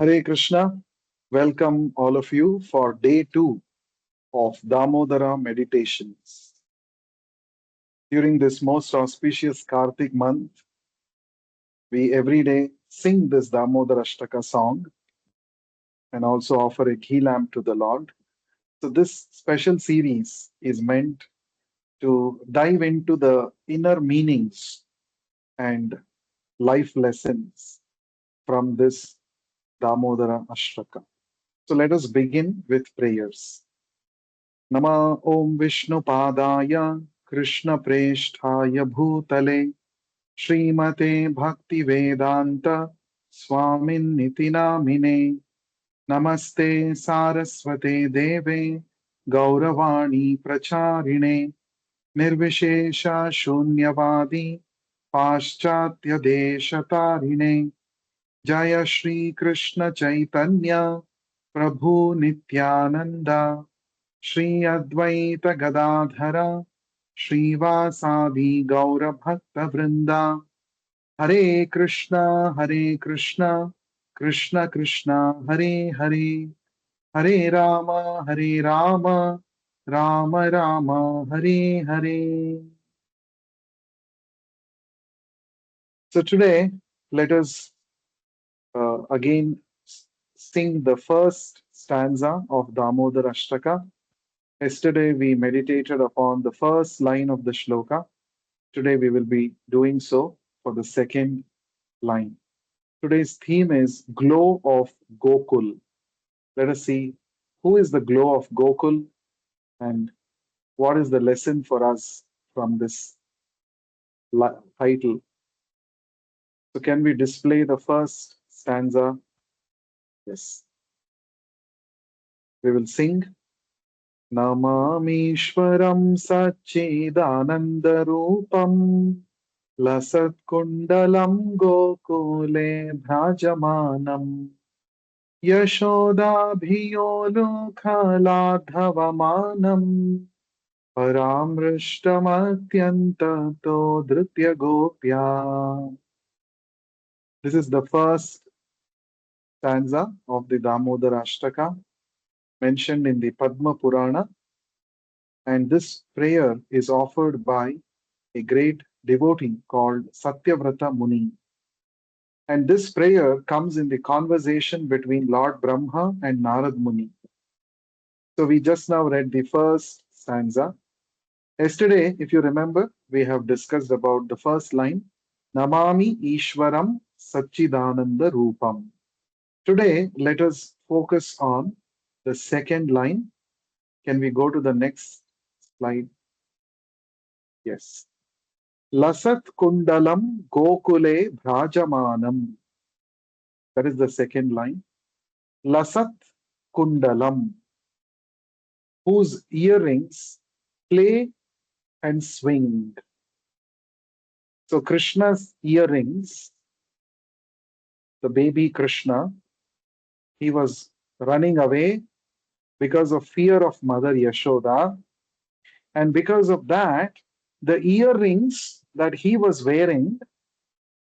Hare Krishna. Welcome all of you for day two of Damodara Meditations. During this most auspicious Kartik month, we every day sing this Damodarashtaka song and also offer a ghee lamp to the Lord. So, this special series is meant to dive into the inner meanings and life lessons from this Damodara Ashtaka. So, let us begin with prayers. नमा ॐ विष्णुपादाय कृष्णप्रेष्ठाय भूतले श्रीमते भक्तिवेदान्त स्वामिन्निति नामिने नमस्ते सारस्वते देवे गौरवाणी प्रचारिणे निर्विशेष शून्यवादी पाश्चात्यदेशतारिणे जय श्री कृष्ण चैतन्य प्रभु Nityanand Shri Advaita Gadadhara Srivasadi Gaura Bhakta Vrinda Hare Krishna Krishna Krishna Hare Hare Hare Rama Rama Rama Hare Hare. So today let us again sing the first stanza of Damodara Ashtaka. Yesterday we meditated upon the first line of the shloka. Today we will be doing so for the second line. Today's theme is Glow of Gokul. Let us see who is the glow of Gokul and what is the lesson for us from this title. So, can we display the first stanza? Yes. We will sing Namamishwaram Sachidanandarupam Lasatkundalam Gokule Bhrajamanam Yashodabhiyolukhaladhavamanam Paramrishtamatyantato Dhritya Gopya. This is the first stanza of the Damodara Ashtaka mentioned in the Padma Purana, and this prayer is offered by a great devotee called Satyavrata Muni. And this prayer comes in the conversation between Lord Brahma and Narad Muni. So we just now read the first stanza. Yesterday, if you remember, we have discussed about the first line, Namami Ishwaram Satchidananda Rupam. Today, let us focus on the second line. Can we go to the next slide? Yes. Lasat Kundalam Gokule Bhrajamanam. That is the second line. Lasat Kundalam, whose earrings play and swing. So Krishna's earrings, the baby Krishna, he was running away because of fear of Mother Yashoda. And because of that, the earrings that he was wearing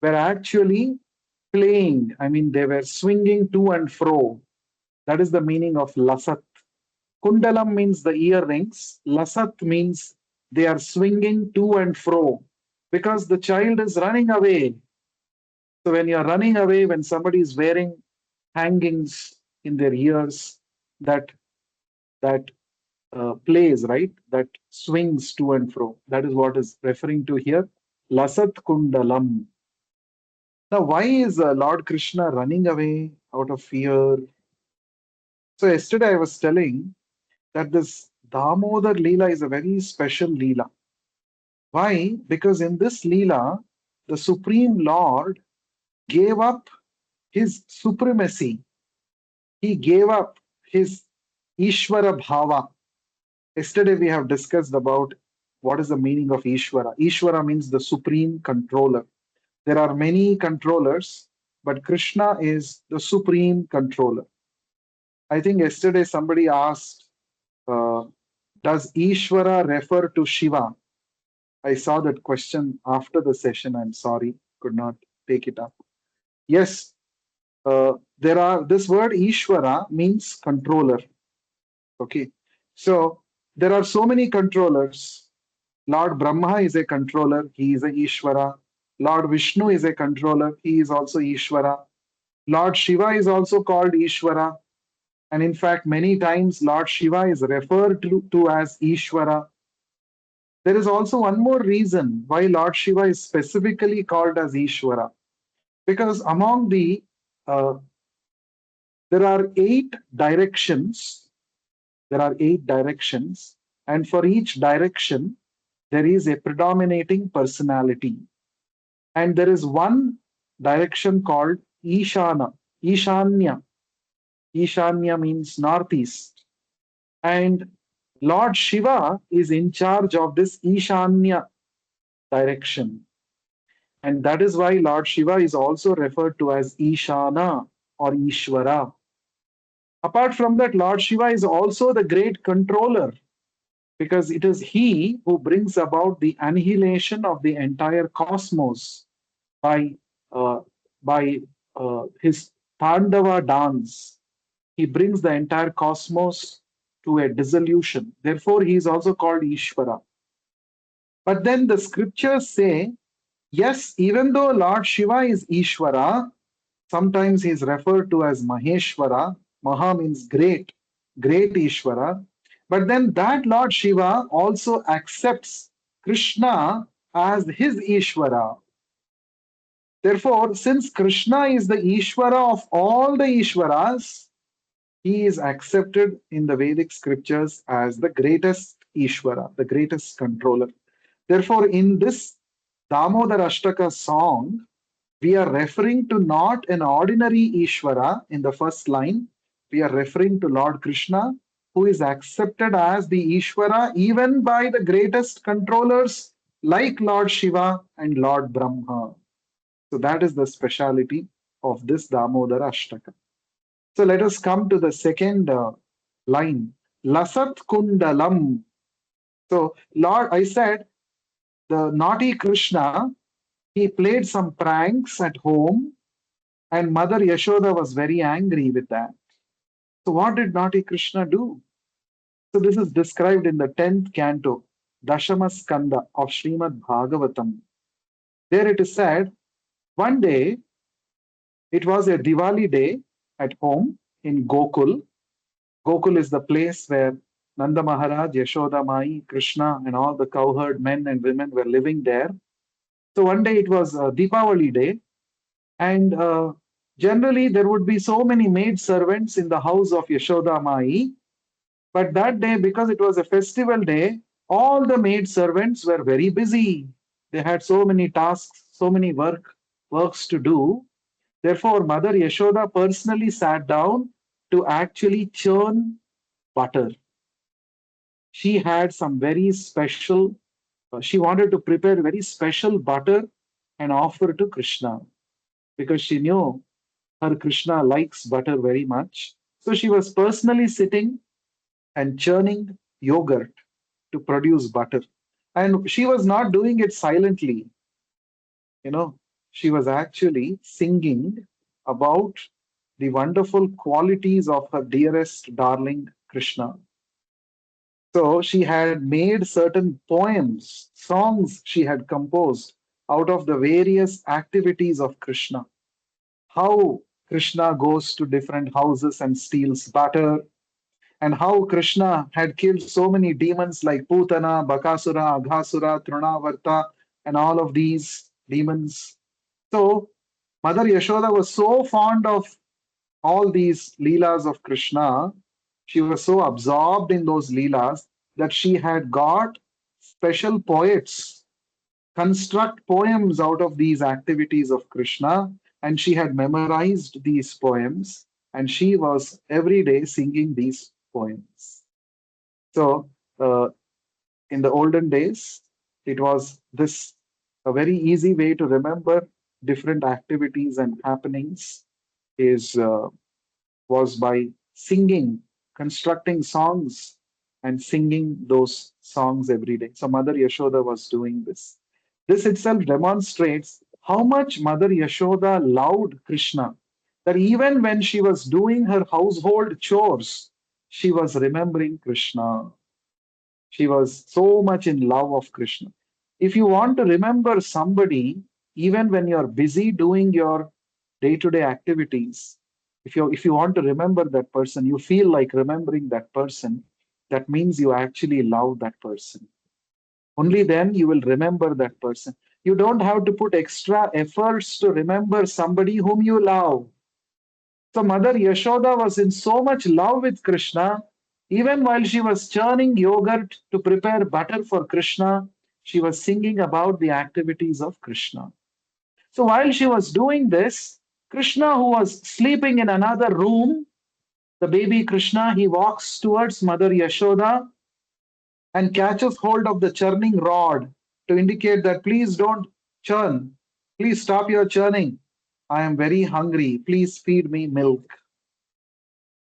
were actually playing. I mean, they were swinging to and fro. That is the meaning of lasat. Kundalam means the earrings. Lasat means they are swinging to and fro because the child is running away. So when you are running away, when somebody is wearing hangings in their ears, that plays, right? That swings to and fro. That is what is referring to here. Lasat Kundalam. Now, why is Lord Krishna running away out of fear? So yesterday I was telling that this Damodar Leela is a very special Leela. Why? Because in this Leela, the Supreme Lord gave up his supremacy. He gave up his Ishvara Bhava. Yesterday we have discussed about what is the meaning of Ishvara. Ishvara means the supreme controller. There are many controllers, but Krishna is the supreme controller. I think yesterday somebody asked, does Ishvara refer to Shiva? I saw that question after the session. I'm sorry, could not take it up. Yes, This word Ishvara means controller. Okay, so there are so many controllers. Lord Brahma is a controller, he is a Ishvara. Lord Vishnu is a controller, he is also Ishvara. Lord Shiva is also called Ishvara. And in fact, many times Lord Shiva is referred to as Ishvara. There is also one more reason why Lord Shiva is specifically called as Ishvara. Because among uh, there are eight directions, and for each direction, there is a predominating personality. And there is one direction called Ishana, Ishanya. Ishanya means northeast. And Lord Shiva is in charge of this Ishanya direction. And that is why Lord Shiva is also referred to as Ishana or Ishvara. Apart from that, Lord Shiva is also the great controller because it is he who brings about the annihilation of the entire cosmos by uh, by his Tandava dance. He brings the entire cosmos to a dissolution. Therefore, he is also called Ishvara. But then the scriptures say, yes, even though Lord Shiva is Ishvara, sometimes he is referred to as Maheshwara. Maha means great, great Ishvara. But then that Lord Shiva also accepts Krishna as his Ishvara. Therefore, since Krishna is the Ishvara of all the Ishvaras, he is accepted in the Vedic scriptures as the greatest Ishvara, the greatest controller. Therefore, in this Damodarashtaka song, we are referring to not an ordinary Ishvara in the first line. We are referring to Lord Krishna, who is accepted as the Ishvara even by the greatest controllers like Lord Shiva and Lord Brahma. So that is the speciality of this Damodara Ashtaka. So let us come to the second line. Lasat Kundalam. So Lord, I said the naughty Krishna, he played some pranks at home and Mother Yashoda was very angry with that. So what did naughty Krishna do? So this is described in the 10th canto, Dashama Skanda of Srimad Bhagavatam. There it is said, one day, it was a Diwali day at home in Gokul. Gokul is the place where Nanda Maharaj, Yashoda Mai, Krishna, and all the cowherd men and women were living there. So one day it was a Deepavali day, and generally there would be so many maid servants in the house of Yashoda Mai. But that day, because it was a festival day, all the maid servants were very busy. They had so many tasks, so many works to do. Therefore, Mother Yashoda personally sat down to actually churn butter. She had some very special, she wanted to prepare very special butter and offer to Krishna because she knew her Krishna likes butter very much. So she was personally sitting and churning yogurt to produce butter. And she was not doing it silently, you know, she was actually singing about the wonderful qualities of her dearest darling Krishna. So she had made certain poems, songs she had composed out of the various activities of Krishna. How Krishna goes to different houses and steals butter, and how Krishna had killed so many demons like Putana, Bakasura, Aghasura, Trinavarta, and all of these demons. So Mother Yashoda was so fond of all these leelas of Krishna, she was so absorbed in those leelas that she had got special poets construct poems out of these activities of Krishna, and she had memorized these poems, and she was every day singing these poems. So, in the olden days, it was this a very easy way to remember different activities and happenings is was by singing, constructing songs and singing those songs every day. So Mother Yashoda was doing this. This itself demonstrates how much Mother Yashoda loved Krishna. that even when she was doing her household chores, she was remembering Krishna. She was so much in love of Krishna. If you want to remember somebody, even when you're busy doing your day-to-day activities, if you want to remember that person, you feel like remembering that person, that means you actually love that person. Only then you will remember that person. You don't have to put extra efforts to remember somebody whom you love. So Mother Yashoda was in so much love with Krishna, even while she was churning yogurt to prepare butter for Krishna, she was singing about the activities of Krishna. So while she was doing this, Krishna, who was sleeping in another room, the baby Krishna, he walks towards Mother Yashoda and catches hold of the churning rod to indicate that please don't churn. Please stop your churning. I am very hungry. Please feed me milk.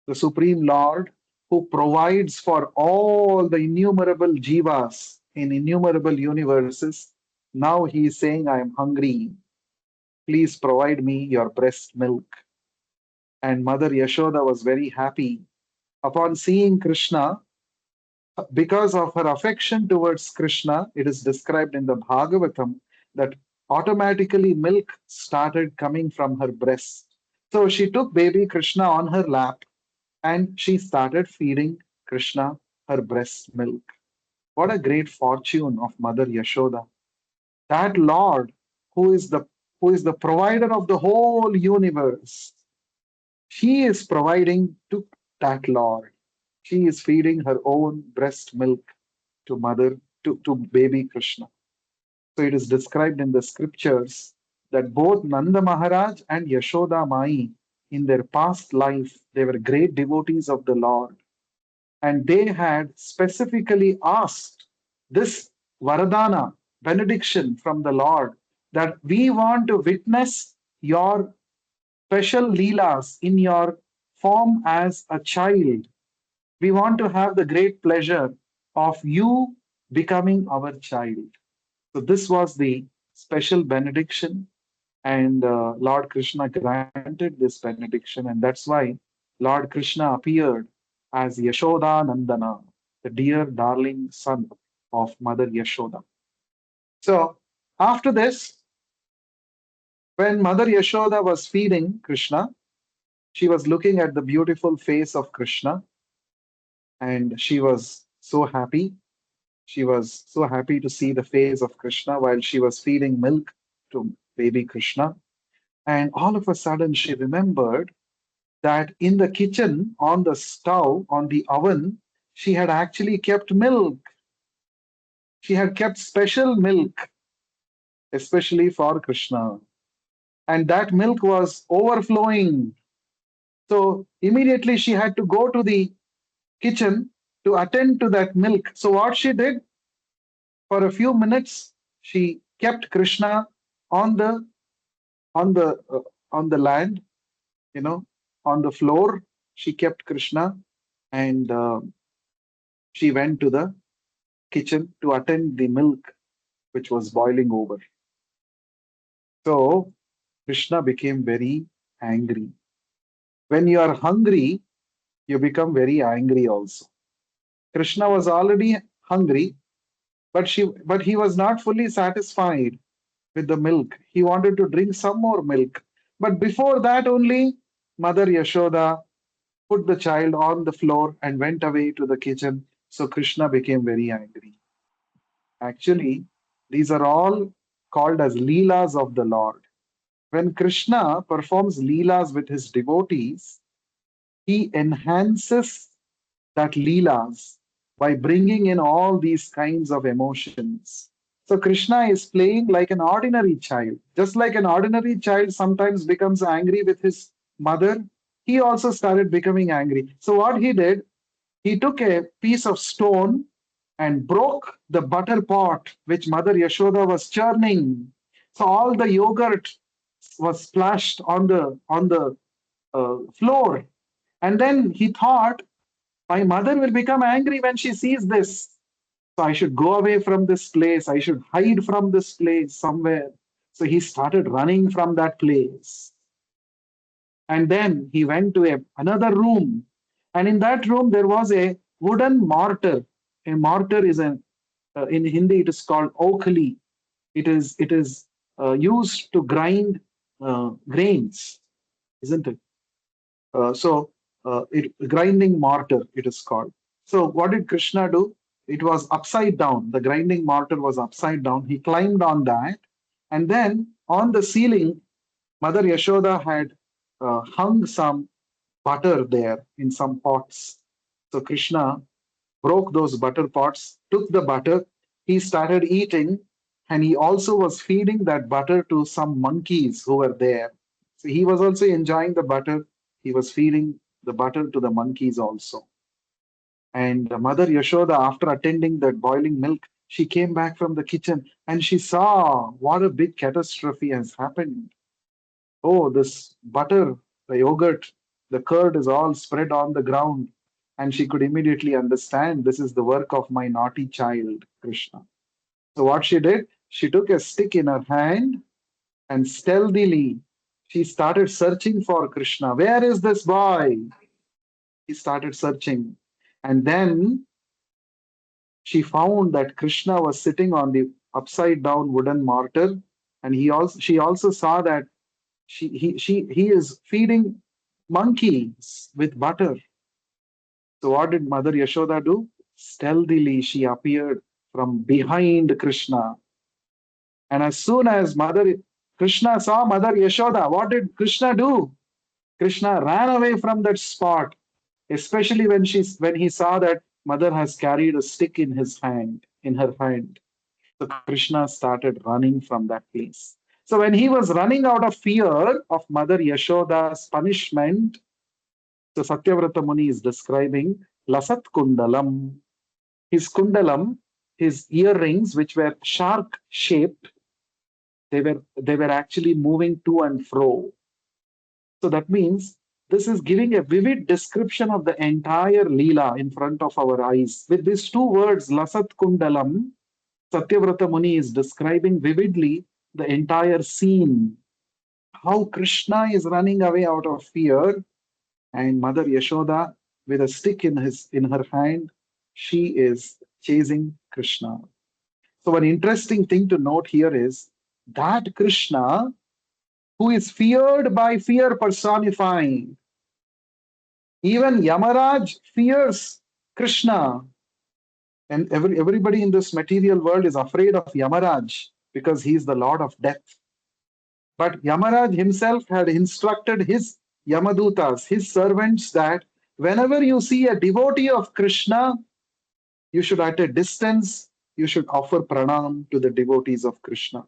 The Supreme Lord who provides for all the innumerable jivas in innumerable universes. Now he is saying, I am hungry. Please provide me your breast milk. And Mother Yashoda was very happy. Upon seeing Krishna, because of her affection towards Krishna, it is described in the Bhagavatam that automatically milk started coming from her breast. So she took baby Krishna on her lap and she started feeding Krishna her breast milk. What a great fortune of Mother Yashoda. That Lord who is the who is the provider of the whole universe, she is providing to that Lord. She is feeding her own breast milk to to baby Krishna. So it is described in the scriptures that both Nanda Maharaj and Yashoda Mai in their past life they were great devotees of the Lord, and they had specifically asked this Varadana benediction from the Lord that we want to witness your special leelas in your form as a child. We want to have the great pleasure of you becoming our child. So, this was the special benediction, and Lord Krishna granted this benediction, and that's why Lord Krishna appeared as Yashoda Nandana, the dear darling son of Mother Yashoda. So, after this, when Mother Yashoda was feeding Krishna, she was looking at the beautiful face of Krishna and she was so happy. She was so happy to see the face of Krishna while she was feeding milk to baby Krishna. And all of a sudden, she remembered that in the kitchen, on the stove, on the oven, she had actually kept milk. She had kept special milk, especially for Krishna. And that milk was overflowing. So immediately she had to go to the kitchen to attend to that milk. So what she did for a few minutes, she kept Krishna on the on the uh, on the land, you know, on the floor. She kept Krishna, and she went to the kitchen to attend the milk which was boiling over. So Krishna became very angry. When you are hungry, you become very angry also. Krishna was already hungry, but he was not fully satisfied with the milk. He wanted to drink some more milk. But before that only, Mother Yashoda put the child on the floor and went away to the kitchen. So Krishna became very angry. Actually, these are all called as Leelas of the Lord. When Krishna performs Leelas with his devotees, he enhances that Leelas by bringing in all these kinds of emotions. So Krishna is playing like an ordinary child. Just like an ordinary child sometimes becomes angry with his mother, he also started becoming angry. So what he did, he took a piece of stone and broke the butter pot which Mother Yashoda was churning. So all the yogurt was splashed on the floor. And then he thought, my mother will become angry when she sees this. So I should go away from this place. I should hide from this place somewhere. So he started running from that place. And then he went to another room. And in that room, there was a wooden mortar. A mortar is in Hindi, it is called okali. It is used to grind grains, isn't it? Grinding mortar, it is called. So what did Krishna do? It was upside down. The grinding mortar was upside down. He climbed on that, and then on the ceiling, Mother Yashoda had hung some butter there in some pots. So Krishna broke those butter pots, took the butter, he started eating, and he also was feeding that butter to some monkeys who were there. So he was also enjoying the butter. He was feeding the butter to the monkeys also. And Mother Yashoda, after attending that boiling milk, she came back from the kitchen and she saw what a big catastrophe has happened. Oh, this butter, the yogurt, the curd is all spread on the ground. And she could immediately understand this is the work of my naughty child, Krishna. So, what she did, she took a stick in her hand and stealthily she started searching for Krishna. Where is this boy? He started searching. And then she found that Krishna was sitting on the upside down wooden mortar. And she also saw that he is feeding monkeys with butter. So what did Mother Yashoda do? Stealthily she appeared from behind Krishna. And as soon as Mother Krishna saw Mother Yashoda, what did Krishna do? Krishna ran away from that spot, especially when he saw that Mother has carried a stick in her hand. So Krishna started running from that place. So when he was running out of fear of Mother Yashoda's punishment, so Satyavrata Muni is describing Lasat Kundalam. His kundalam, his earrings, which were shark shaped, they were actually moving to and fro. So that means this is giving a vivid description of the entire Leela in front of our eyes. With these two words, Lasat Kundalam, Satyavrata Muni is describing vividly the entire scene. How Krishna is running away out of fear, and Mother Yashoda, with a stick in her hand, she is chasing Krishna. So, an interesting thing to note here is that Krishna, who is feared by fear personified, even Yamaraj fears Krishna. And everybody in this material world is afraid of Yamaraj because he is the Lord of death. But Yamaraj himself had instructed his Yamadutas, his servants, that whenever you see a devotee of Krishna, you should at a distance, you should offer pranam to the devotees of Krishna.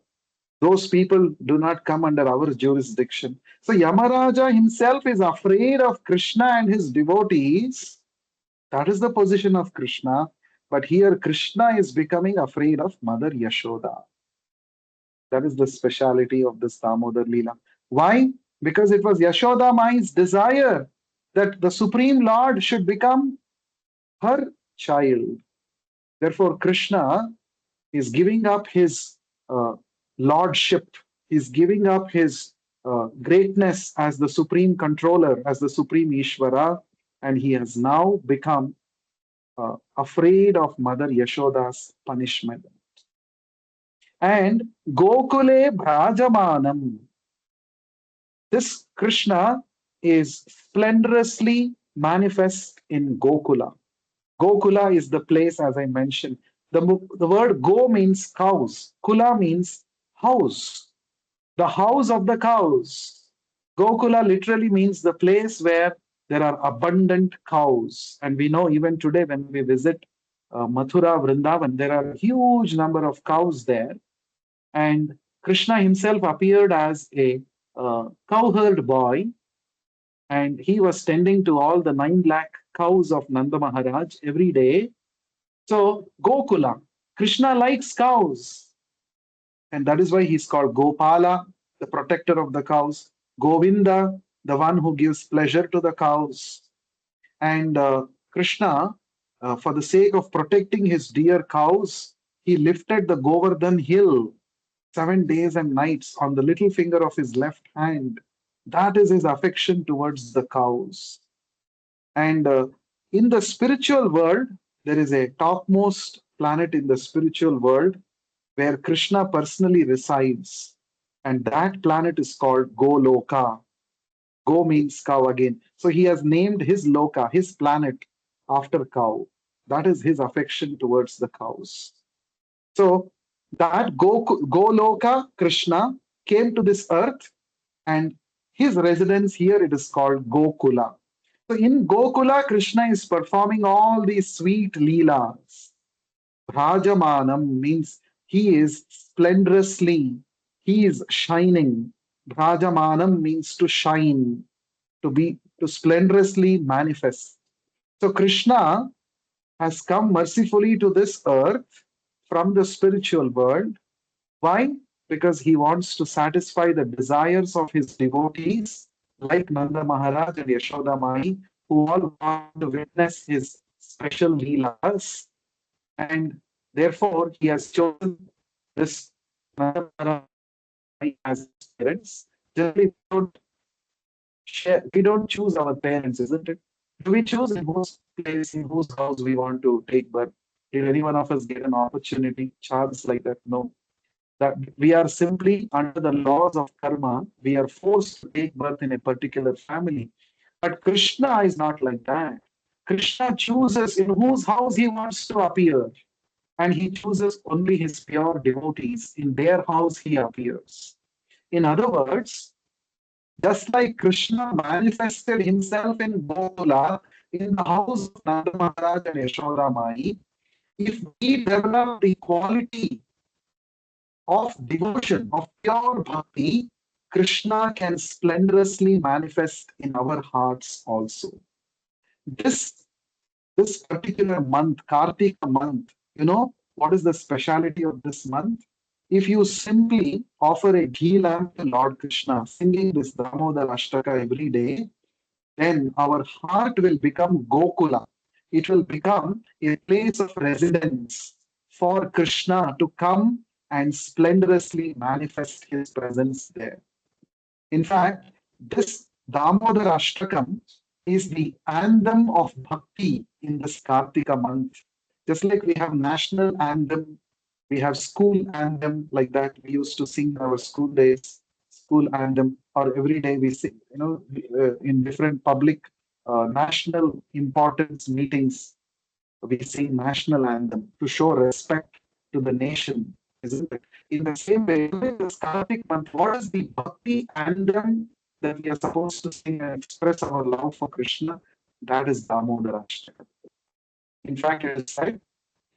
Those people do not come under our jurisdiction. So Yamaraja himself is afraid of Krishna and his devotees. That is the position of Krishna. But here Krishna is becoming afraid of Mother Yashoda. That is the speciality of this Damodar Leela. Why? Because it was Yashoda Mai's desire that the Supreme Lord should become her child. Therefore, Krishna is giving up his uh, lordship, he's giving up his greatness as the supreme controller, as the supreme Ishvara, and he has now become afraid of Mother Yashoda's punishment. And Gokule Bhrajamanam. This Krishna is splendorously manifest in Gokula. Gokula is the place, as I mentioned. The word go means cows, Kula means house, the house of the cows. Gokula literally means the place where there are abundant cows. And we know even today when we visit Mathura, Vrindavan, there are a huge number of cows there. And Krishna himself appeared as a cowherd boy, and he was tending to all the 9 lakh cows of Nanda Maharaj every day. So, Gokula, Krishna likes cows, and that is why he's called Gopala, the protector of the cows, Govinda, the one who gives pleasure to the cows. And Krishna, for the sake of protecting his dear cows, he lifted the Govardhan hill 7 days and nights on the little finger of his left hand. That is his affection towards the cows. And in the spiritual world, there is a topmost planet in the spiritual world where Krishna personally resides. And that planet is called Goloka. Go means cow again. So he has named his Loka, his planet, after cow. That is his affection towards the cows. So that Goloka Krishna came to this earth, and his residence here, it is called Gokula. So in Gokula, Krishna is performing all these sweet leelas. Bhrajamanam means he is splendorously, he is shining. Bhrajamanam means to shine, to splendorously manifest. So Krishna has come mercifully to this earth from the spiritual world. Why? Because he wants to satisfy the desires of his devotees, like Nanda Maharaj and Yashoda Mai, who all want to witness his special leelas. And therefore, he has chosen this Nanda Maharaj as his parents. Generally, we don't choose our parents, isn't it? Do we choose in whose place, in whose house we want to take birth? Did any one of us get an opportunity, chance like that? No. That we are simply under the laws of karma, we are forced to take birth in a particular family. But Krishna is not like that. Krishna chooses in whose house he wants to appear, and he chooses only his pure devotees. In their house he appears. In other words, just like Krishna manifested himself in Gokula, in the house of Nanda Maharaj and Yashoda Mai, if we develop the quality of devotion, of pure bhakti, Krishna can splendorously manifest in our hearts also. This, this particular month, Kartika month, you know, what is the speciality of this month? If you simply offer a ghee lamp to Lord Krishna, singing this Damodarashtaka every day, then our heart will become Gokula. It will become a place of residence for Krishna to come and splendorously manifest his presence there. In fact, this Damodarashtakam is the anthem of bhakti in this Kartika month. Just like we have national anthem, we have school anthem, like that we used to sing in our school days, school anthem, or every day we sing, in different public national importance meetings, we sing national anthem to show respect to the nation, isn't it? In the same way, during this Kartik month, what is the bhakti anthem that we are supposed to sing and express our love for Krishna? That is Damodarashtaka. In fact, it is said,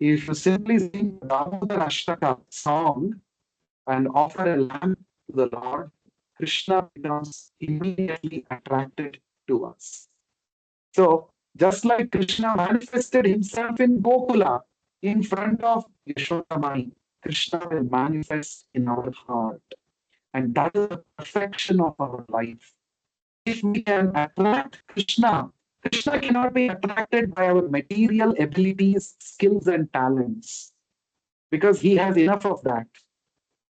if you simply sing the Damodarashtaka song and offer a lamp to the Lord, Krishna becomes immediately attracted to us. So, just like Krishna manifested himself in Gokula in front of Yashoda Mai, Krishna will manifest in our heart. And that is the perfection of our life. If we can attract Krishna, Krishna cannot be attracted by our material abilities, skills, and talents because he has enough of that.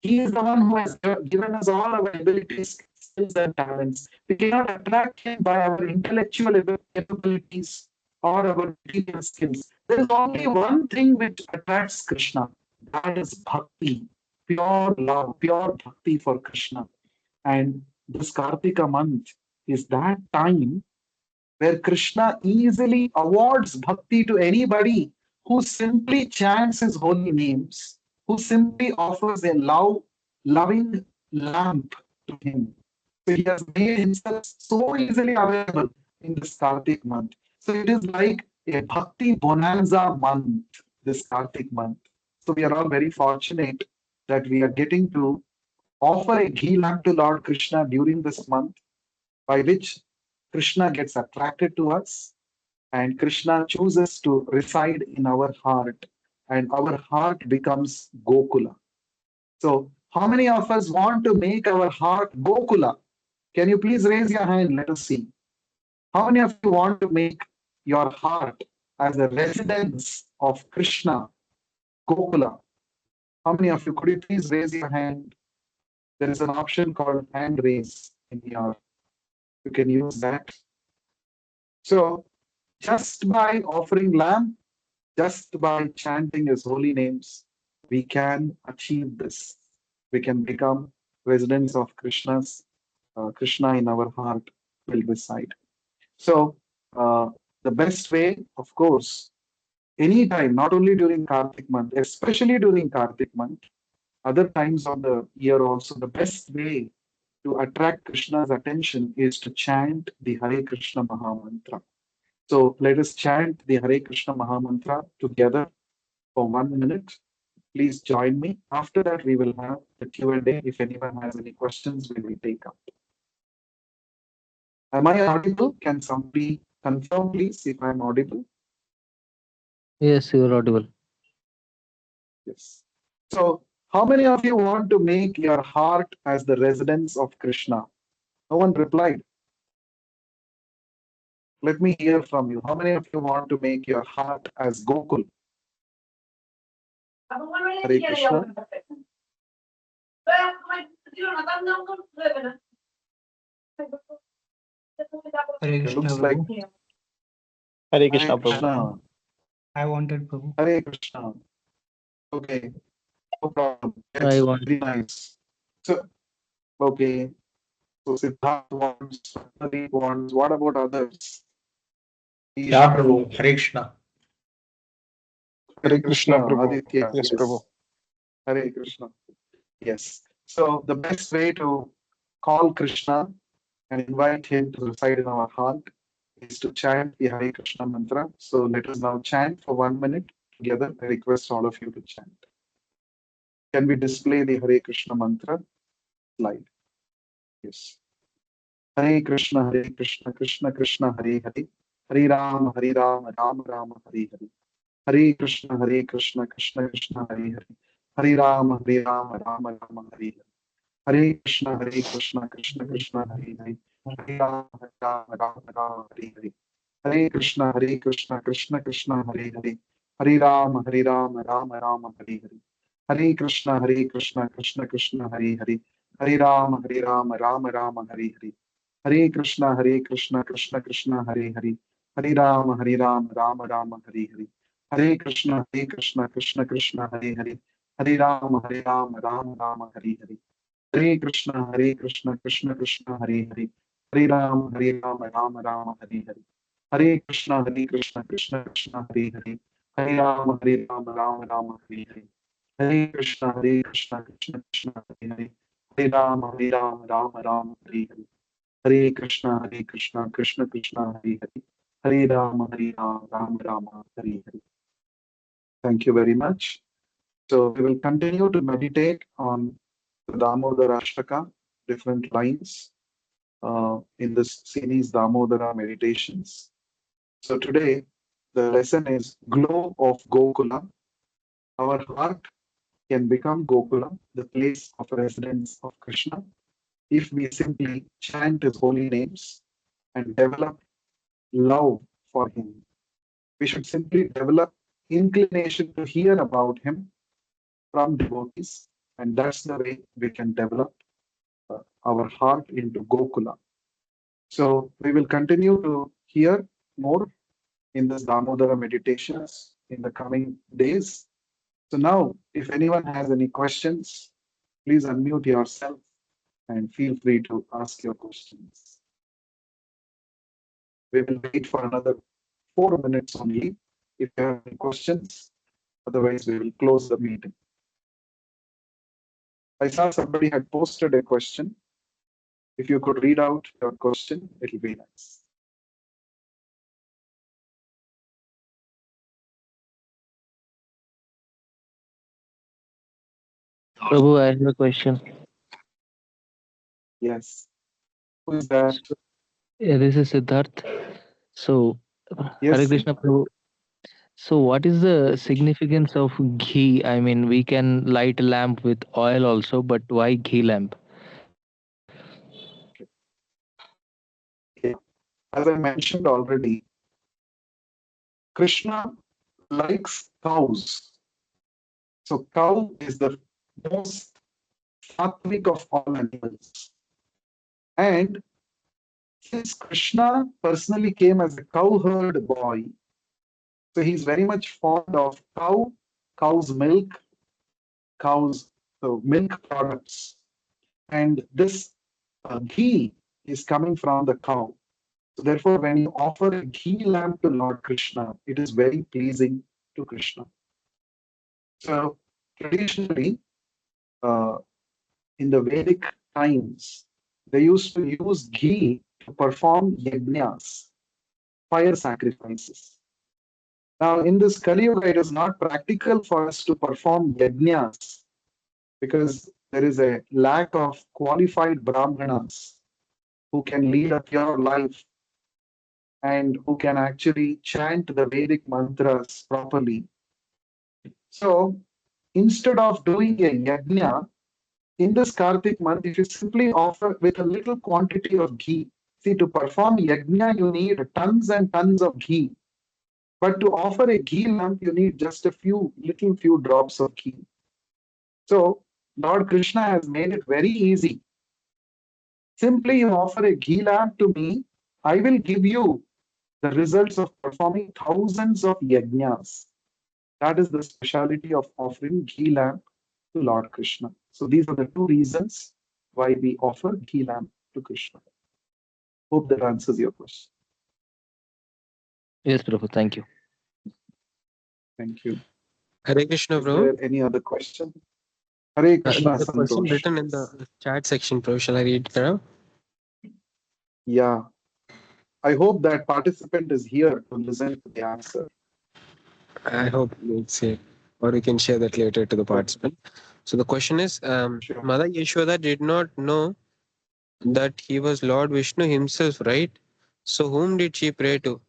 He is the one who has given us all our abilities, skills, and talents. We cannot attract him by our intellectual capabilities or our material skills. There is only one thing which attracts Krishna. That is bhakti, pure love, pure bhakti for Krishna. And this Kartika month is that time where Krishna easily awards bhakti to anybody who simply chants his holy names, who simply offers a loving lamp to him. So he has made himself so easily available in this Kartik month. So it is like a bhakti bonanza month, this Kartik month. So we are all very fortunate that we are getting to offer a ghee lamp to Lord Krishna during this month, by which Krishna gets attracted to us and Krishna chooses to reside in our heart, and our heart becomes Gokula. So, how many of us want to make our heart Gokula? Can you please raise your hand? Let us see. How many of you want to make your heart as a residence of Krishna, Gokula? How many of you? Could you please raise your hand? There is an option called hand raise in your You can use that. So just by offering lamb, just by chanting his holy names, we can achieve this. We can become residents of Krishna in our heart will reside. So the best way, of course, anytime, not only during Kartik month, especially during Kartik month, other times of the year also, the best way to attract Krishna's attention is to chant the Hare Krishna Mahamantra. So let us chant the Hare Krishna Mahamantra together for 1 minute. Please join me. After that, we will have the Q&A. If anyone has any questions, we will take up. Am I audible? Can somebody confirm, please, if I'm audible? Yes, you are audible. Yes. So, how many of you want to make your heart as the residence of Krishna? No one replied. Let me hear from you. How many of you want to make your heart as Gokul? Hare Krishna. Hare Okay, Krishna, looks like Prabhu. Hare Hare Krishna, Prabhu. Krishna. I wanted Prabhu. Hare Krishna. Okay, no problem. I It's want. very nice. So, okay. So Siddharth wants, Pradeep wants. What about others? Yeah, Prabhu. Hare Krishna. Hare Krishna, Krishna, Prabhu. Aditya, Yes, Prabhu. yes. Hare Krishna, yes. So the best way to call Krishna and invite him to reside in our heart is to chant the Hare Krishna mantra. So let us now chant for 1 minute together. I request all of you to chant. Can we display the Hare Krishna mantra slide? Yes. Hare Krishna, Krishna Krishna, Hare Hare. Hare Ram, Ram Ram, Hare Hare. Hare Krishna, Krishna Krishna, Hare Hare. Hare Ram, Ram Ram, Hare Hare. Hare Krishna, Krishna Krishna, Hare Hare. Hare Ram, Ram Ram, Hare Hare. Hare Krishna, Krishna Krishna, Hare Hare. Hare Ram, Ram Ram, Hare Hare. Hare Krishna, Krishna Krishna, Hare Hare. Hare Ram, Ram Ram, Hare Hare. Hare Krishna, Krishna Krishna, Hare Hare. Hare Ram, Ram Ram, Hare Hare. Hare Krishna, Krishna Krishna, Hare Hare. Hare Ram, Ram Ram, Hare Hare. Hare Krishna, Krishna Krishna, Hare Hare. Hare Ram, Ram Ram, Hare Hare. Hare Krishna, Krishna Krishna, Hare Hare. Hare Ram, Ram Ram, Hare Hare. Hare Krishna, Krishna Krishna, Hare Hare. Hare Ram, Ram Ram, Hare Hare. Hare Krishna, Krishna Krishna, Hare Hare. Hare Ram, Ram Ram, Hare Hare. Thank you very much. So we will continue to meditate on the Damodarashtaka, different lines in this series Damodara Meditations. So today the lesson is Glow of Gokula. Our heart can become Gokula, the place of residence of Krishna, if we simply chant his holy names and develop love for him. We should simply develop inclination to hear about him from devotees, and that's the way we can develop our heart into Gokula. So we will continue to hear more in this Damodara meditations in the coming days. So now, if anyone has any questions, please unmute yourself and feel free to ask your questions. We will wait for another 4 minutes only if you have any questions. Otherwise, we will close the meeting. I saw somebody had posted a question. If you could read out your question, it will be nice. Prabhu, I have a question. Yes. Who is that? So, this is Siddharth. So, Hare Yes, Krishna, Siddharth. Prabhu. So, what is the significance of ghee? I mean, we can light a lamp with oil also, but why ghee lamp? Yeah. As I mentioned already, Krishna likes cows. So cow is the most sattvic of all animals. And Since Krishna personally came as a cowherd boy, so he's very much fond of cow's milk, cow's milk products. And this ghee is coming from the cow. So therefore, when you offer a ghee lamp to Lord Krishna, it is very pleasing to Krishna. So traditionally, uh, in the Vedic times, they used to use ghee to perform yajnas, fire sacrifices. Now, in this Kali Yuga, it is not practical for us to perform yajnas because there is a lack of qualified brahmanas who can lead a pure life and who can actually chant the Vedic mantras properly. So instead of doing a yajna, in this Kartik month, if you simply offer with a little quantity of ghee, see, to perform yajna, you need tons and tons of ghee. But to offer a ghee lamp, you need just a few drops of ghee. So Lord Krishna has made it very easy. Simply you offer a ghee lamp to me, I will give you the results of performing thousands of yajnas. That is the speciality of offering ghee lamp to Lord Krishna. So these are the two reasons why we offer ghee lamp to Krishna. Hope that answers your question. Yes, Prabhu. Thank you. Thank you. Hare Krishna, Is bro. there any other question? Hare Krishna, There's a question Santosh. written in the chat section, bro. Shall I read it now? Yeah, I hope that participant is here to listen to the answer. I hope it's here, or we can share that later to the Okay, participant. So the question is, sure. Mother Yashoda did not know that he was Lord Vishnu himself, right? So whom did she pray to?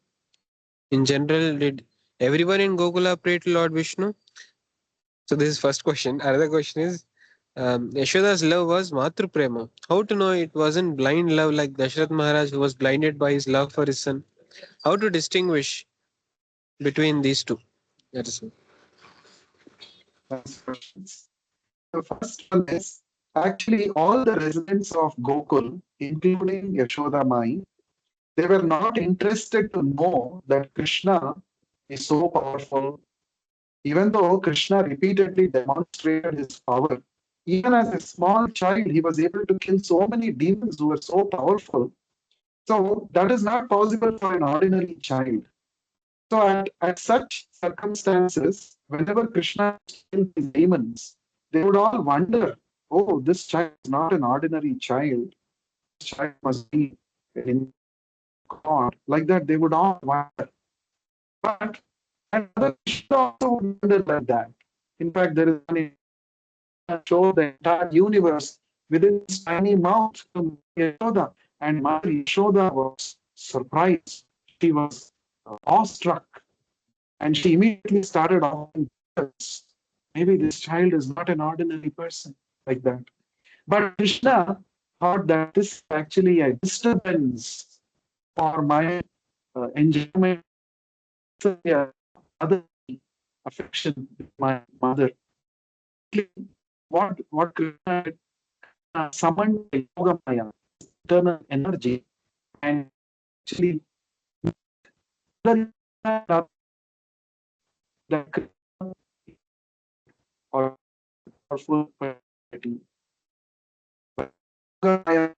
In general, did everyone in Gokula pray to Lord Vishnu? So this is first question. Another question is, Yashoda's love was Matru Prema. How to know it wasn't blind love like Dashrath Maharaj who was blinded by his love for his son? How to distinguish between these two? That is all. Nice questions. The first one is actually all the residents of Gokul, including Yashoda Mai, they were not interested to know that Krishna is so powerful. Even though Krishna repeatedly demonstrated his power, even as a small child, he was able to kill so many demons who were so powerful. So that is not possible for an ordinary child. So at such circumstances, whenever Krishna killed these demons, they would all wonder, oh, this child is not an ordinary child. This child must be an God. Like that, they would all wonder. But and other Krishna also would wonder like that. In fact, there is one that shows the entire universe within his tiny mouth to Yashoda. And Mother Yashoda was surprised. She was awestruck. And she immediately started offering prayers. Maybe this child is not an ordinary person, like that. But Krishna thought that this is actually a disturbance for my enjoyment, other affection with my mother. What Krishna did, summoned the yoga maya, internal energy, and actually that or powerful personality. But yoga maya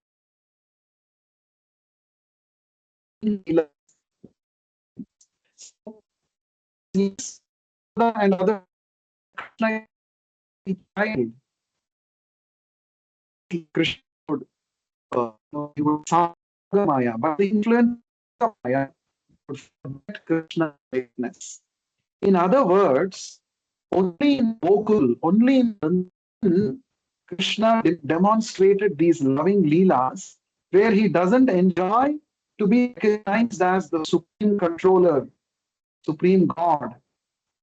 is and other Krishna child. Krishna would he would saga Maya, but the influence of Maya would forget Krishna's greatness. In other words, only in Gokul, only in Vrindavan, Krishna demonstrated these loving leelas where he doesn't enjoy to be recognized as the supreme controller, supreme God.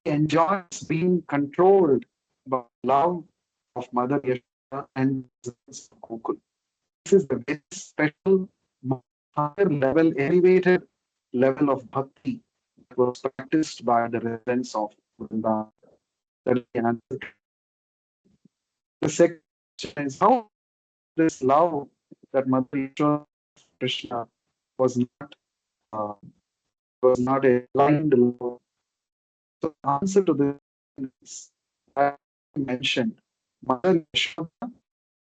He enjoys being controlled by love of Mother Yashoda and the presence of Gokul. This is a very special, higher level, elevated level of bhakti that was practiced by the residents of Vrindavan. That is the answer. The second question is how this love that Mother Yashoda Krishna was not a blind love. So the answer to this is that I mentioned Mother Yashoda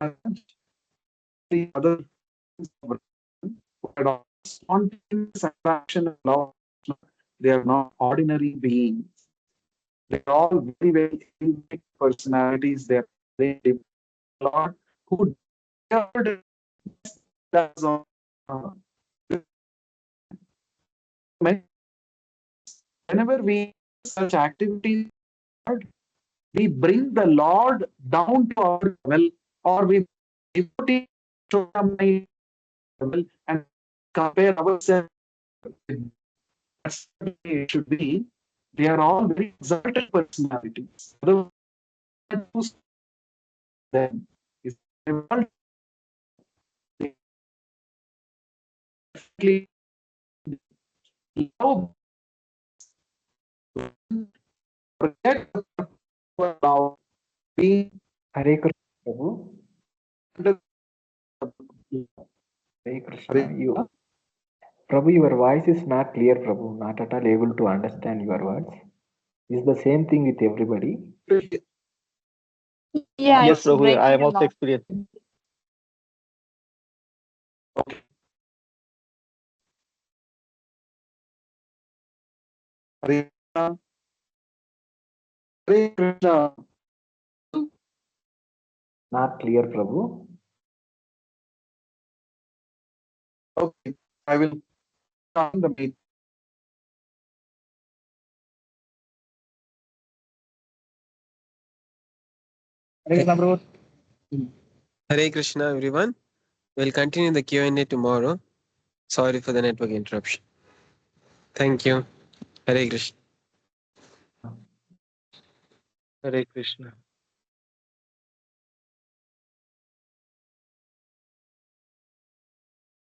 and the other who had all spontaneous attraction and love. They are not ordinary beings. They are all very, very unique personalities. They are very deep. Lord who discovered as of uh, whenever we do such activities, we bring the Lord down to our level, or we devotee to my level and compare ourselves with. That's what it should be. They are all very exalted personalities. Otherwise, them is definitely love, forget about being Hare Krishna, Prabhu. under Hare Krishna. Prabhu, your voice is not clear, Prabhu. Not at all able to understand your words. Is the same thing with everybody? Yeah, Yes, it's Prabhu. I breaking am a also lot. experiencing. Hare Krishna. Hare Krishna. Not clear, Prabhu. Okay, I will start the meeting. Hare Krishna, Prabhu. Hare Krishna, everyone. We'll continue the Q&A tomorrow. Sorry for the network interruption. Thank you. Hare Krishna. Hare Krishna.